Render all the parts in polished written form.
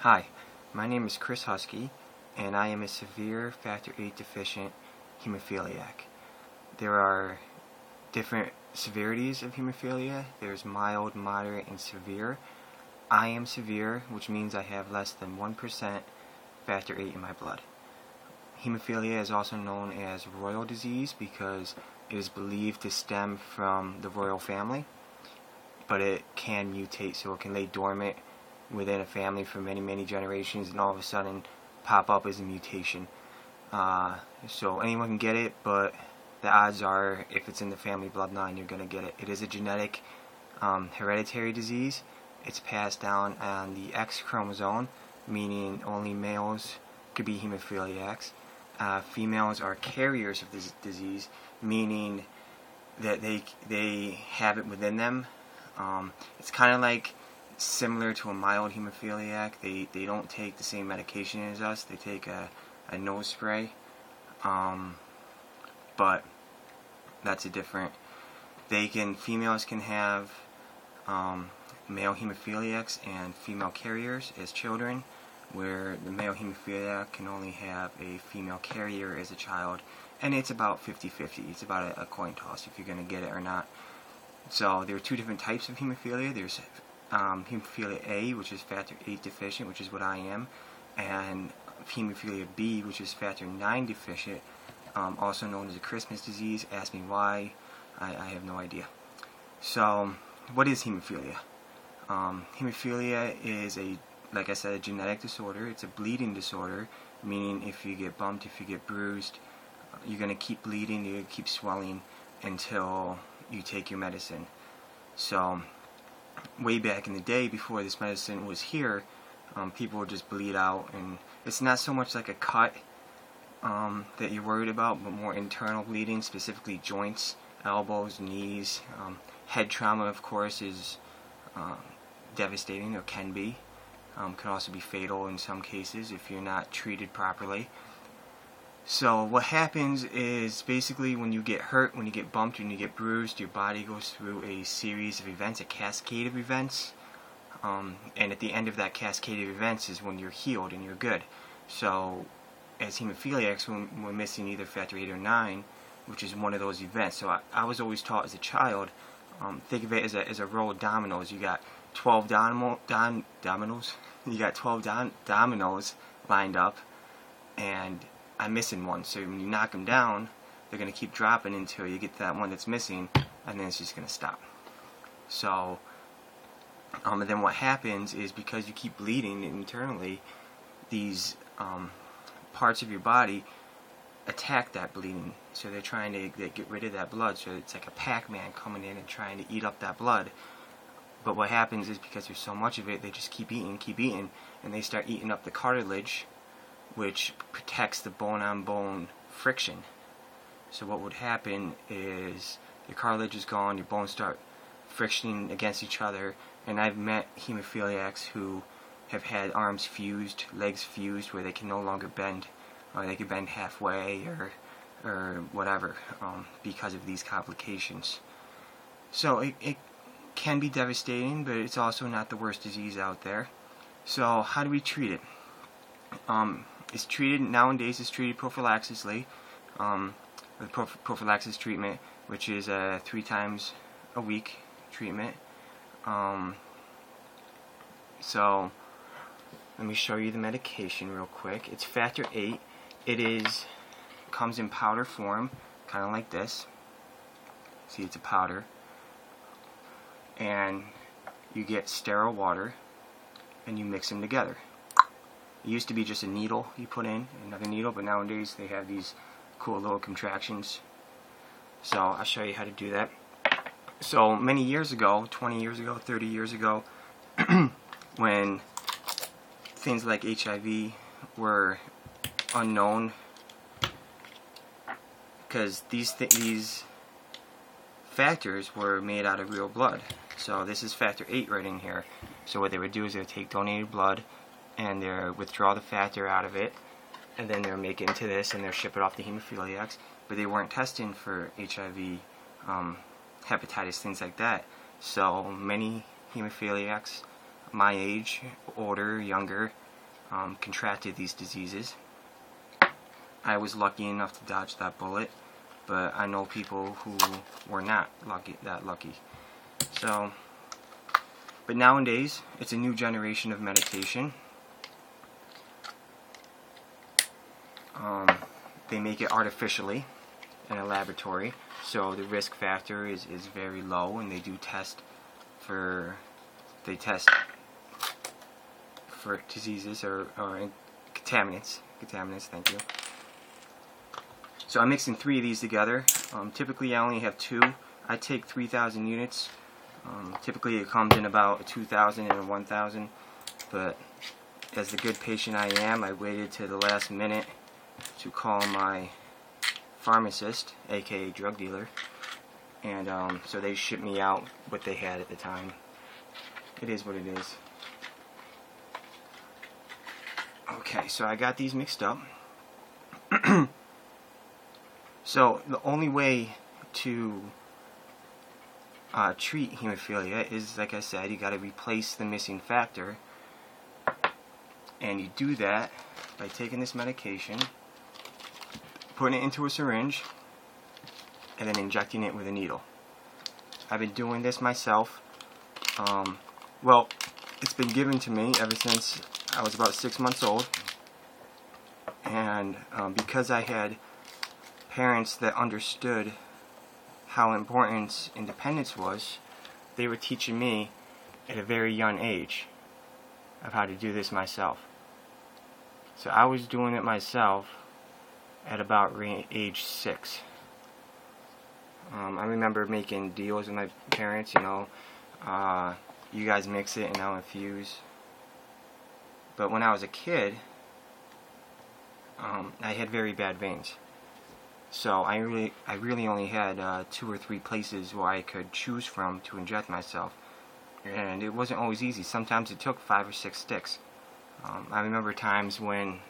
Hi, my name is Chris Husky, and I am a severe factor VIII deficient hemophiliac. There are different severities of hemophilia. There's mild, moderate, and severe. I am severe, which means I have less than 1% factor VIII in my blood. Hemophilia is also known as royal disease because it is believed to stem from the royal family, but it can mutate, so it can lay dormant within a family for many, many generations and all of a sudden pop up as a mutation. So anyone can get it, but the odds are if it's in the family bloodline, you're going to get it. It is a genetic hereditary disease. It's passed down on the X chromosome, meaning only males could be hemophiliacs. Females are carriers of this disease, meaning that they have it within them. It's kind of like similar to a mild hemophiliac. They don't take the same medication as us. They take a nose spray, but that's a different. Females can have male hemophiliacs and female carriers as children, where the male hemophiliac can only have a female carrier as a child, and it's about 50-50. It's about a coin toss if you're going to get it or not. So there are two different types of hemophilia. There's hemophilia A, which is factor VIII deficient, which is what I am, and hemophilia B, which is factor IX deficient, also known as a Christmas disease. Ask me why, I have no idea. So, what is hemophilia? Hemophilia is like I said, a genetic disorder. It's a bleeding disorder, meaning if you get bumped, if you get bruised, you're going to keep bleeding, you're going to keep swelling until you take your medicine. So, way back in the day, before this medicine was here, people would just bleed out, and it's not so much like a cut that you're worried about, but more internal bleeding, specifically joints, elbows, knees. Head trauma, of course, is devastating, or can be. Can also be fatal in some cases if you're not treated properly. So what happens is basically when you get hurt, when you get bumped, when you get bruised, your body goes through a series of events, a cascade of events, and at the end of that cascade of events is when you're healed and you're good. So as hemophiliacs, when we're missing either factor VIII or IX, which is one of those events. So I was always taught as a child, think of it as a row of dominoes. You got 12 dominoes. You got 12 dominoes lined up, and I'm missing one. So when you knock them down, they're going to keep dropping until you get to that one that's missing, and then it's just going to stop. So, and then what happens is because you keep bleeding internally, these parts of your body attack that bleeding. So they're trying to get rid of that blood. So it's like a Pac-Man coming in and trying to eat up that blood. But what happens is because there's so much of it, they just keep eating, and they start eating up the cartilage, which protects the bone-on-bone friction. So what would happen is your cartilage is gone, your bones start frictioning against each other, and I've met hemophiliacs who have had arms fused, legs fused, where they can no longer bend, or they can bend halfway, or whatever, because of these complications. So it can be devastating, but it's also not the worst disease out there. So how do we treat it? It's treated nowadays. It's treated prophylaxisly, with prophylaxis treatment, which is a 3 times a week treatment. So let me show you the medication real quick. It's factor VIII. It comes in powder form, kind of like this. See, it's a powder. And you get sterile water, and you mix them together. It used to be just a needle you put in, another needle, but nowadays they have these cool little contractions. So I'll show you how to do that. So many years ago, 20 years ago, 30 years ago, when things like HIV were unknown, because these factors were made out of real blood. So this is factor VIII right in here. So what they would do is they would take donated blood and they would withdraw the factor out of it, and then they would make it into this, and they'll ship it off to hemophiliacs. But they weren't testing for HIV, hepatitis, things like that. So many hemophiliacs my age, older, younger, contracted these diseases. I was lucky enough to dodge that bullet, but I know people who were not that lucky. So, but nowadays, it's a new generation of medication. They make it artificially in a laboratory, so the risk factor is very low, and they do test for diseases or contaminants. Thank you. So I'm mixing 3 of these together. Typically I only have 2. I take 3,000 units. Typically it comes in about 2,000 and 1,000, but as the good patient I am, I waited to the last minute to call my pharmacist, aka drug dealer, and so they shipped me out what they had at the time. It is what it is. Okay, so I got these mixed up. So the only way to treat hemophilia is, like I said, you got to replace the missing factor, and you do that by taking this medication, putting it into a syringe, and then injecting it with a needle. I've been doing this myself. Well, it's been given to me ever since I was about 6 months old, and because I had parents that understood how important independence was, they were teaching me at a very young age of how to do this myself. So I was doing it myself at about age 6. I remember making deals with my parents, you know, you guys mix it and I'll infuse. But when I was a kid, I had very bad veins. So I really only had 2 or 3 places where I could choose from to inject myself, and it wasn't always easy. Sometimes it took 5 or 6 sticks. I remember times when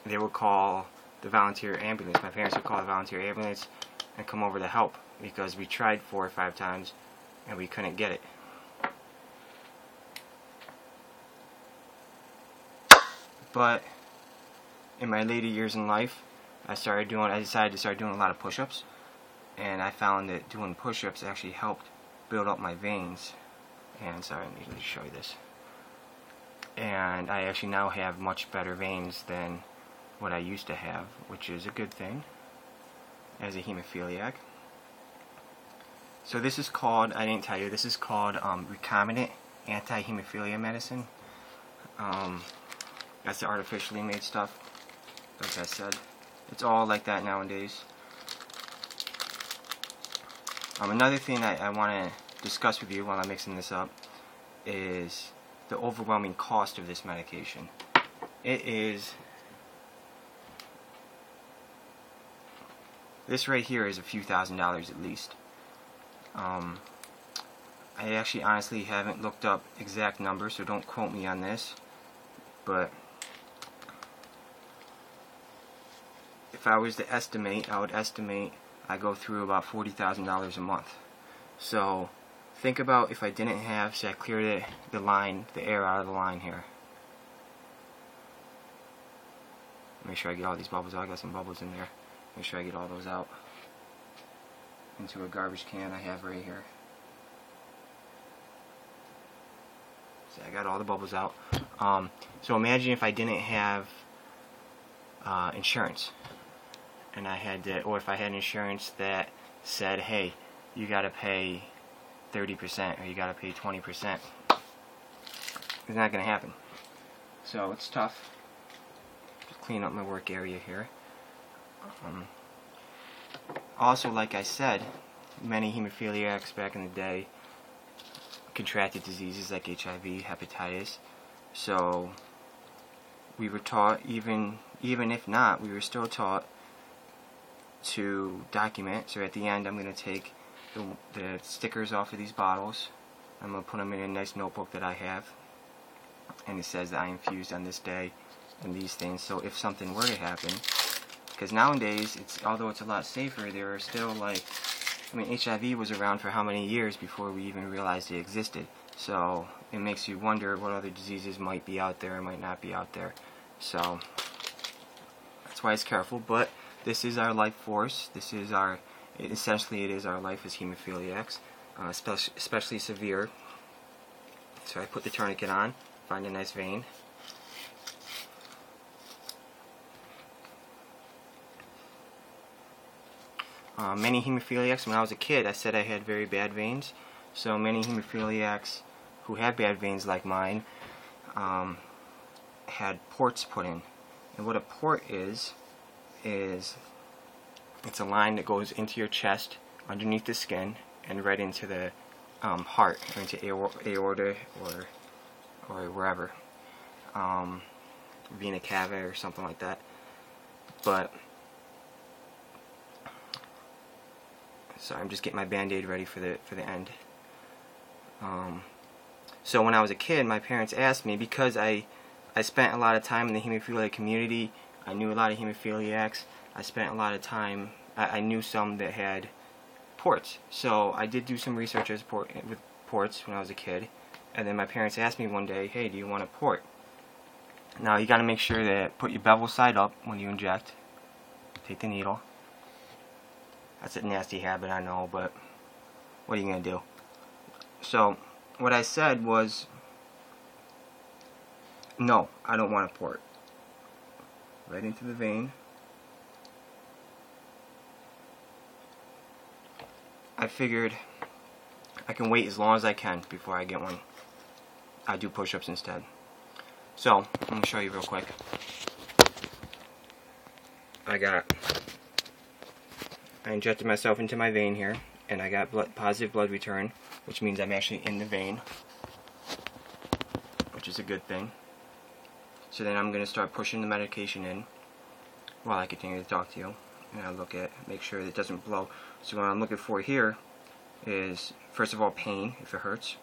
they would call the volunteer ambulance. My parents would call the volunteer ambulance and come over to help, because we tried 4 or 5 times and we couldn't get it. But in my later years in life, I decided to start doing a lot of push-ups, and I found that doing push-ups actually helped build up my veins. And sorry, I need to show you this. And I actually now have much better veins than what I used to have, which is a good thing as a hemophiliac. So this is called, I didn't tell you, this is called recombinant anti-hemophilia medicine. That's the artificially made stuff, like I said. It's all like that nowadays. Another thing I want to discuss with you while I'm mixing this up is the overwhelming cost of this medication. It is, this right here is a few $1,000s at least. I actually honestly haven't looked up exact numbers, so don't quote me on this, but if I was to estimate, I would estimate I go through about $40,000 a month. So think about if I didn't have, say I cleared the air out of the line here. Make sure I get all these bubbles out. I got some bubbles in there. Make sure I get all those out into a garbage can I have right here. So I got all the bubbles out. So imagine if I didn't have insurance, and I had to, or if I had insurance that said, hey, you gotta pay 30% or you gotta pay 20%. It's not gonna happen. So it's tough. Just clean up my work area here. Also, like I said, many hemophiliacs back in the day contracted diseases like HIV, hepatitis. So we were taught, even if not, we were still taught to document. So at the end, I'm going to take the stickers off of these bottles. I'm going to put them in a nice notebook that I have, and it says that I infused on this day and these things. So if something were to happen, because nowadays, although it's a lot safer, there are still, like, I mean, HIV was around for how many years before we even realized it existed? So it makes you wonder what other diseases might be out there and might not be out there. So that's why it's careful. But this is our life force. This is our, essentially it is our life as hemophiliacs, especially severe. So I put the tourniquet on, find a nice vein. Many hemophiliacs, when I was a kid, I said I had very bad veins. So many hemophiliacs who have bad veins like mine had ports put in. And what a port is it's a line that goes into your chest, underneath the skin, and right into the heart, or into aorta, or wherever, vena cava or something like that. But sorry, I'm just getting my band-aid ready for the end. So when I was a kid, my parents asked me, because I spent a lot of time in the hemophilia community, I knew a lot of hemophiliacs, I spent a lot of time, I knew some that had ports. So I did do some research with ports when I was a kid, and then my parents asked me one day, hey, do you want a port? Now you got to make sure that put your bevel side up when you inject. Take the needle. That's a nasty habit, I know, but what are you going to do? So what I said was, no, I don't want a port. Right into the vein. I figured I can wait as long as I can before I get one. I do push-ups instead. So, I'm going to show you real quick. I injected myself into my vein here, and I got positive blood return, which means I'm actually in the vein, which is a good thing. So then I'm going to start pushing the medication in while I continue to talk to you, and I make sure it doesn't blow. So what I'm looking for here is, first of all, pain, if it hurts.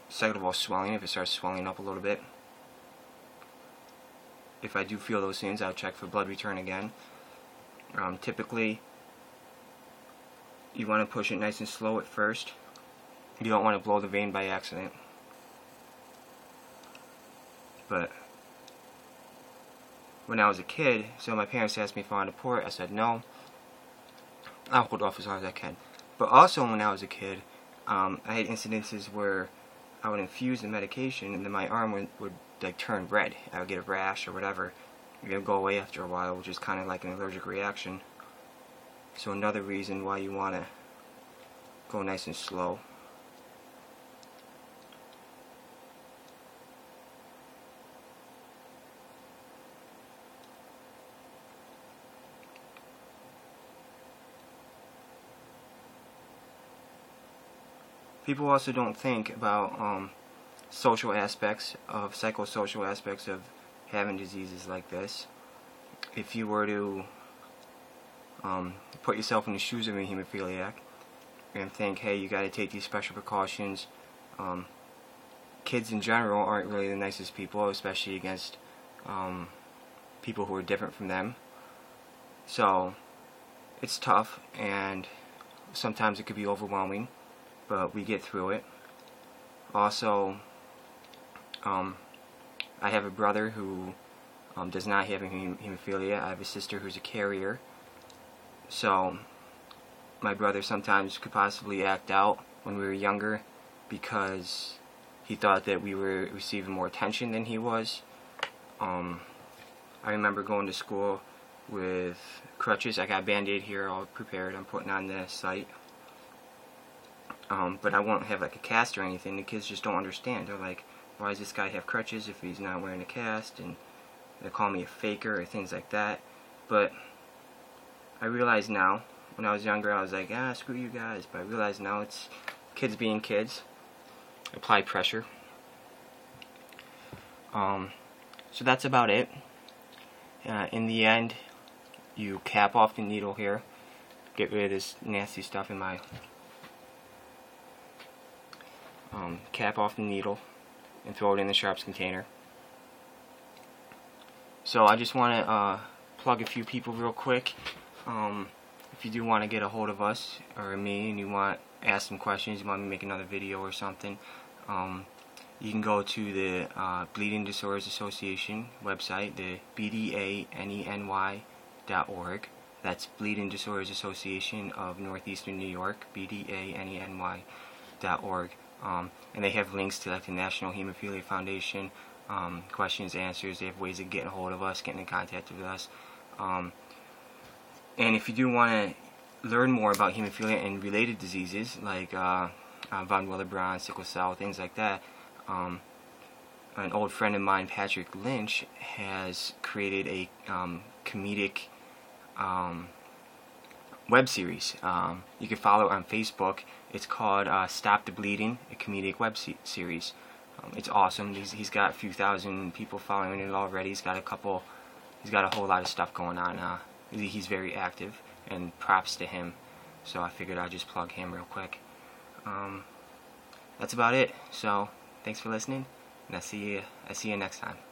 Second of all, swelling, if it starts swelling up a little bit. If I do feel those things, I'll check for blood return again. Typically, you want to push it nice and slow at first. You don't want to blow the vein by accident. But when I was a kid, so my parents asked me if I wanted a port, I said no. I'll hold off as long as I can. But also when I was a kid, I had incidences where I would infuse the medication and then my arm would like turn red. I would get a rash or whatever. It would go away after a while, which is kind of like an allergic reaction. So another reason why you want to go nice and slow. People also don't think about social aspects of, psychosocial aspects of having diseases like this. If you were to put yourself in the shoes of a hemophiliac and think, hey, you got to take these special precautions. Kids in general aren't really the nicest people, especially against people who are different from them. So it's tough, and sometimes it could be overwhelming, but we get through it. Also, I have a brother who does not have hemophilia. I have a sister who's a carrier. So my brother sometimes could possibly act out when we were younger because he thought that we were receiving more attention than he was. I remember going to school with crutches. I got a band-aid here all prepared. I'm putting on the site. But I won't have like a cast or anything. The kids just don't understand. They're like, why does this guy have crutches if he's not wearing a cast? And they call me a faker or things like that. But I realize now, when I was younger, I was like, screw you guys. But I realize now it's kids being kids. Apply pressure. So that's about it. In the end, you cap off the needle here. Get rid of this nasty stuff in my... cap off the needle and throw it in the sharps container. So I just want to plug a few people real quick. If you do want to get a hold of us or me and you want ask some questions, you want me to make another video or something, you can go to the Bleeding Disorders Association website, the BDANENY.org. That's Bleeding Disorders Association of Northeastern New York, BDANENY.org. And they have links to like the National Hemophilia Foundation, questions, answers. They have ways of getting a hold of us, getting in contact with us. And if you do want to learn more about hemophilia and related diseases like von Willebrand, sickle cell, things like that, an old friend of mine, Patrick Lynch, has created a comedic web series. You can follow it on Facebook. It's called Stop the Bleeding, a comedic web series. It's awesome. He's got a few thousand people following it already. He's got a whole lot of stuff going on. He's very active, and props to him. So I figured I'd just plug him real quick. That's about it. So thanks for listening, and I see you next time.